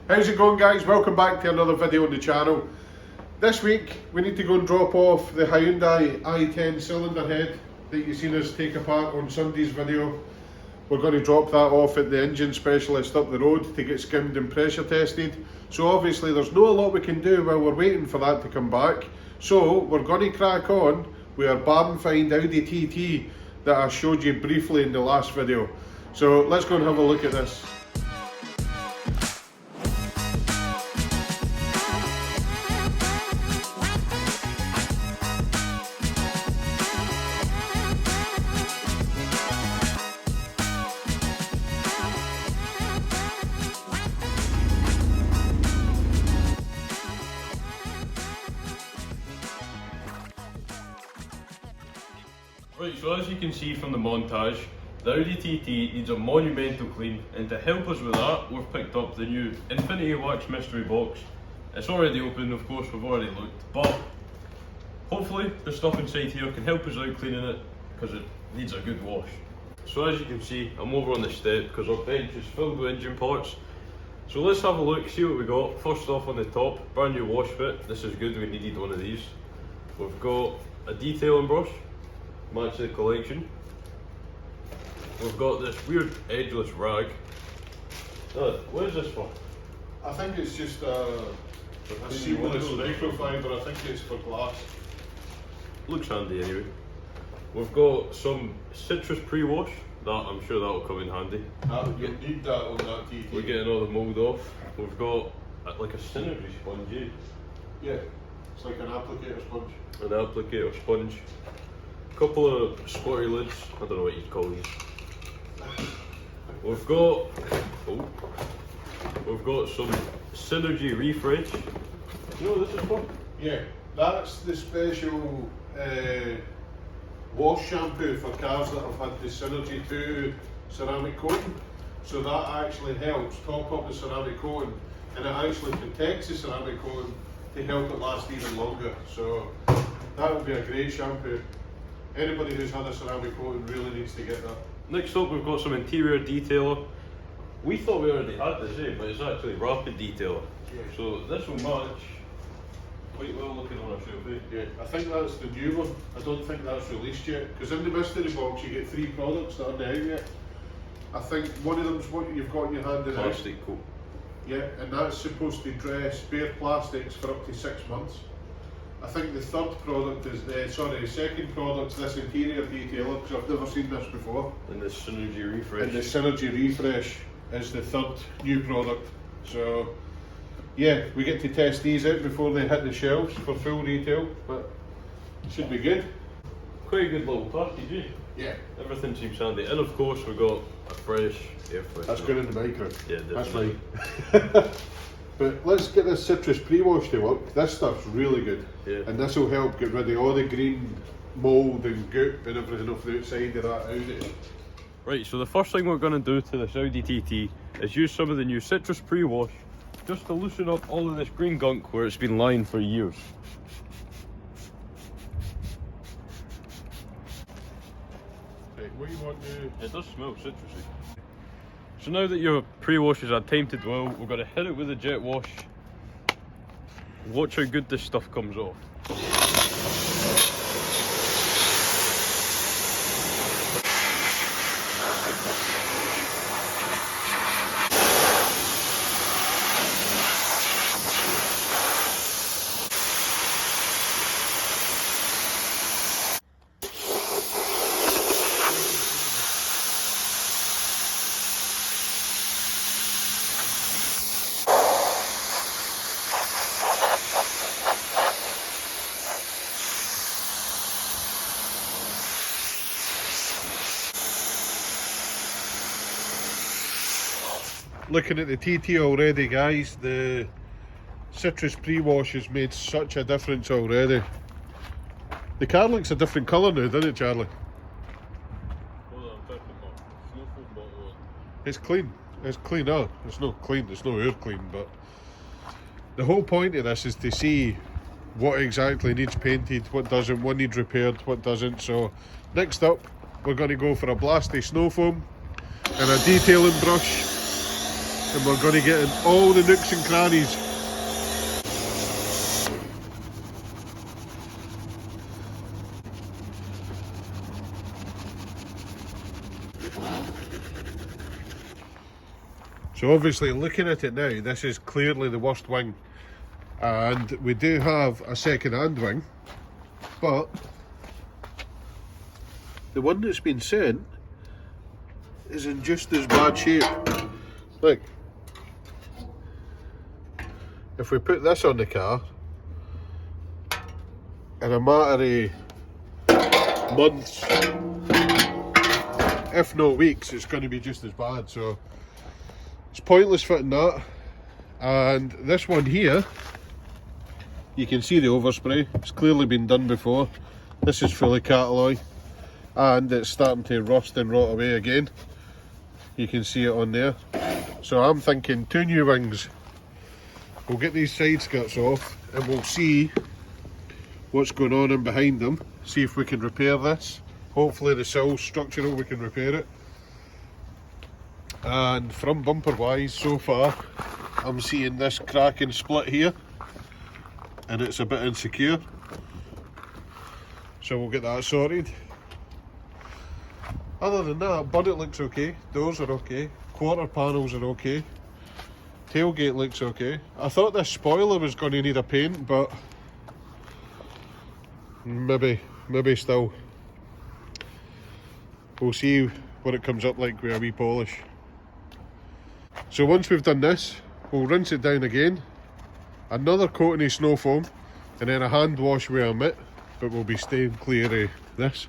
How's it going, guys? Welcome back to another video on the channel. This week we need to go and drop off the Hyundai i10 cylinder head that you've seen us take apart on Sunday's video. We're going to drop that off at the engine specialist up the road to get skimmed and pressure tested. So obviously there's not a lot we can do while we're waiting for that to come back. So we're going to crack on with our barn find Audi TT that I showed you briefly in the last video. So let's go and have a look at this. Right, so as you can see from the montage, the Audi TT needs a monumental clean, and to help us with that, we've picked up the new Infinity Wax mystery box. It's already open, of course, we've already looked, but hopefully the stuff inside here can help us out cleaning it, because it needs a good wash. So as you can see, I'm over on the step because our bench is filled with engine parts. So let's have a look, see what we got. First off on the top, brand new wash bit. This is good, we needed one of these. We've got a detailing brush, match the collection. We've got this weird edgeless rag. What is this for? I think it's just a seamless microfiber. I think it's for glass. Looks handy anyway. We've got some citrus pre-wash. That I'm sure that'll come in handy. You'll need that on that TT. We're getting all the mould off. We've got like a synergy sponge, eh? Yeah, it's like an applicator sponge. An applicator sponge. Couple of squatty lids, I don't know what you'd call these. We've got some Synergy Refresh. You know what this is for? Yeah, that's the special wash shampoo for cars that have had the Synergy 2 ceramic coating. So that actually helps top up the ceramic coating, and it actually protects the ceramic coating to help it last even longer. So that would be a great shampoo. Anybody who's had a ceramic coating really needs to get that. Next up, we've got some interior detailer. We thought we already had this, but it's actually rapid detailer. Yeah. So this will match quite well looking on our shelf. Yeah, I think that's the new one. I don't think that's released yet, because in the mystery box you get 3 products that aren't out yet. I think one of them's what you've got in your hand now. Plastic coat. Yeah, and that's supposed to dress spare plastics for up to 6 months. I think the third product is, the second product's this interior detailer, because I've never seen this before. And the Synergy Refresh. And the Synergy Refresh is the third new product. So yeah, we get to test these out before they hit the shelves for full retail, but it should be good. Quite a good little package, eh? Yeah. Everything seems handy. And of course we've got a fresh air freshener. That's good in the micro. Yeah, that's definitely. right. But let's get this citrus pre-wash to work. This stuff's really good. Yeah. And this will help get rid of all the green mould and goop and everything off the outside of that Audi. Right, so the first thing we're going to do to this Audi TT is use some of the new citrus pre-wash just to loosen up all of this green gunk where it's been lying for years. Right, what you want to... It does smell citrusy. So now that your pre-wash has had time to dwell, we're going to hit it with a jet wash. Watch how good this stuff comes off. Looking at the TT already, guys, the citrus pre-wash has made such a difference already. The car looks a different colour now, doesn't it, Charlie? It's clean. It's cleaner. It's not clean, it's not air clean, but the whole point of this is to see what exactly needs painted, what doesn't, what needs repaired, what doesn't. So next up, we're going to go for a blasty snow foam and a detailing brush and we're going to get in all the nooks and crannies. So obviously looking at it now, this is clearly the worst wing, and we do have a second-hand wing, but the one that's been sent is in just as bad shape. Look, if we put this on the car, in a matter of months, if not weeks, it's going to be just as bad. So it's pointless fitting that. And this one here, you can see the overspray, it's clearly been done before. This is fully catalloy and it's starting to rust and rot away again. You can see it on there. So I'm thinking 2 new wings. We'll get these side skirts off and we'll see what's going on in behind them, see if we can repair this. Hopefully the sill's structural, we can repair it. And from bumper wise, so far I'm seeing this crack and split here, and it's a bit insecure, so we'll get that sorted. Other than that, bonnet looks okay, doors are okay, quarter panels are okay, tailgate looks okay. I thought this spoiler was going to need a paint, but maybe still. We'll see what it comes up like with a wee polish. So once we've done this, we'll rinse it down again, another coating of snow foam, and then a hand wash with a mitt, but we'll be staying clear of this.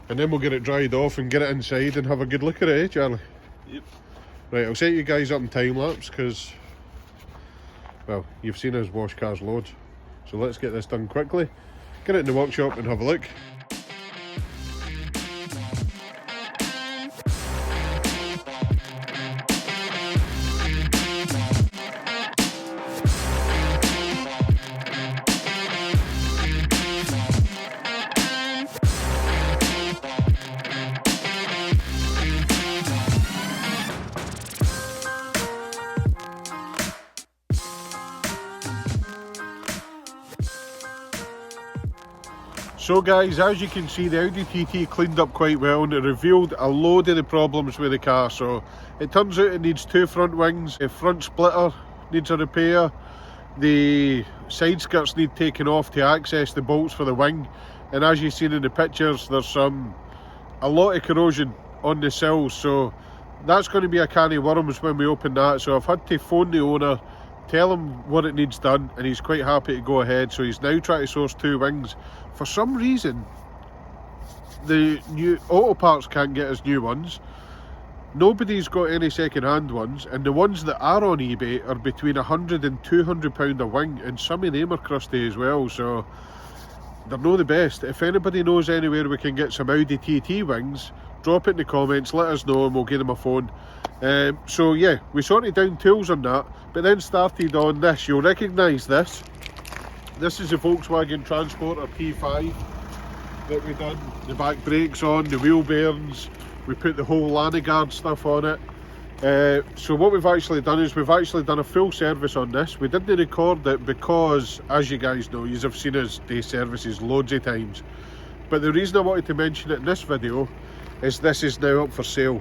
And then we'll get it dried off and get it inside and have a good look at it, eh Charlie? Yep. Right, I'll set you guys up in time lapse because, well, you've seen us wash cars loads. So let's get this done quickly, get it in the workshop and have a look. So guys, as you can see, the Audi TT cleaned up quite well and it revealed a load of the problems with the car. So it turns out it needs 2 front wings, a front splitter needs a repair, the side skirts need taken off to access the bolts for the wing, and as you've seen in the pictures, there's a lot of corrosion on the sills, so that's going to be a can of worms when we open that. So I've had to phone the owner, tell him what it needs done, and he's quite happy to go ahead. So he's now trying to source 2 wings. For some reason, the new AUTOPARTS can't get us new ones. Nobody's got any second-hand ones, and the ones that are on eBay are between £100 and £200 a wing, and some of them are crusty as well, so they're not the best. If anybody knows anywhere we can get some Audi TT wings, drop it in the comments, let us know and we'll give them a phone. So yeah, we sorted down tools on that, but then started on this. You'll recognise this. This is a Volkswagen Transporter P5 that we done. The back brakes on, the wheel bearings, we put the whole Lanarkshire stuff on it. So what we've actually done is we've actually done a full service on this. We didn't record it because, as you guys know, you have seen us do services loads of times. But the reason I wanted to mention it in this video is this is now up for sale.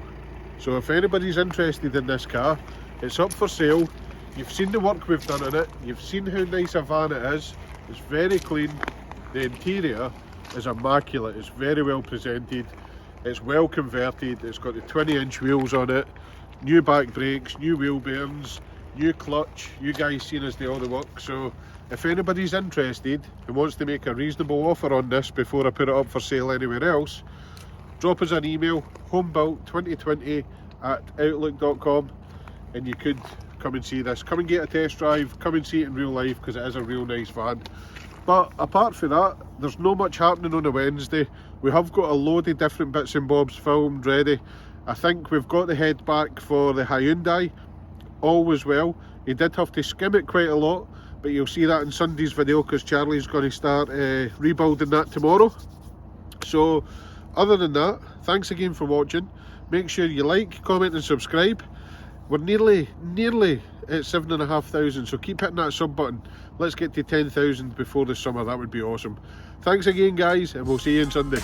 So if anybody's interested in this car, it's up for sale. You've seen the work we've done on it, you've seen how nice a van it is, it's very clean, the interior is immaculate, it's very well presented, it's well converted, it's got the 20-inch wheels on it, new back brakes, new wheel bearings, new clutch. You guys seen us do all the work, so if anybody's interested and wants to make a reasonable offer on this before I put it up for sale anywhere else, drop us an email, homebuilt2020@outlook.com, and you could come and see this. Come and get a test drive, come and see it in real life, because it is a real nice van. But apart from that, there's not much happening on a Wednesday. We have got a load of different bits and bobs filmed ready. I think we've got the head back for the Hyundai, all was well. He did have to skim it quite a lot, but you'll see that in Sunday's video because Charlie's going to start rebuilding that tomorrow. So other than that, thanks again for watching. Make sure you like, comment and subscribe. We're nearly at 7,500, so keep hitting that sub button. Let's get to 10,000 before the summer, that would be awesome. Thanks again guys, and we'll see you on Sunday.